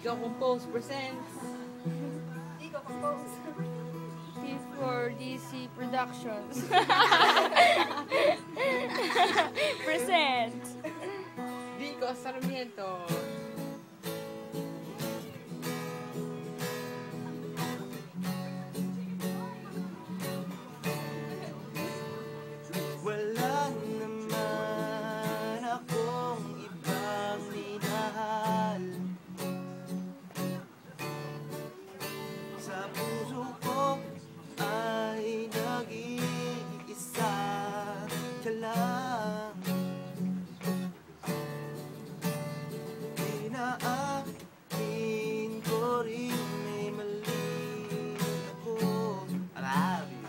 Dico Compose presents. Dico Compose. T4DC Productions. Present. Dico Sarmiento. Wala naman akong ibang minahal. Sa puso ko ay nag-iisa ka lang. Inaamin ko rin may mali ako. I love you.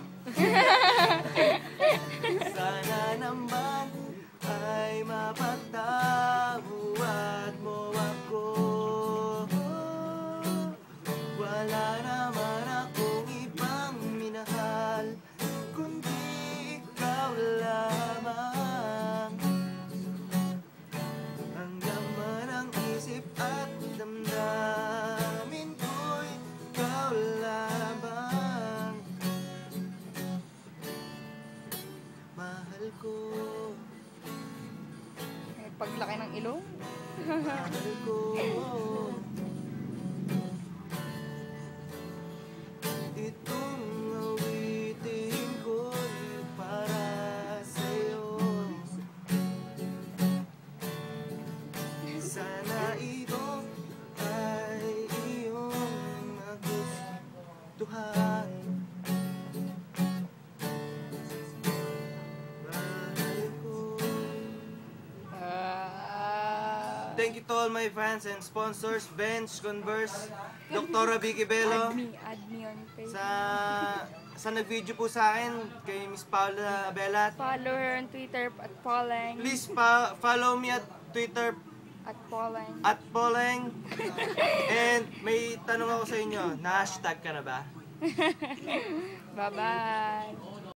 Sana naman ay mapatawad mo ako. Wala naman akong ibang minahal kundi ikaw lamang. Ang laman ng isip at damdamin ko'y ikaw lamang. Mahal ko, Paglaki ng ilong. mahal ko. Itong awitin ko'y para sa'yo. Sana ito ay iyong nagustuhan. Mahal ko. Thank you to all my fans and sponsors, Bench, Converse, Dr. Vicky Bello, Add me on Facebook. sa nag-video po sa akin, kay Miss Paula Belat. Follow her on Twitter at Poleng. Please follow me at Twitter At Poleng. at Poleng. And may tanong ako sa inyo, na-hashtag ka na ba? Bye-bye.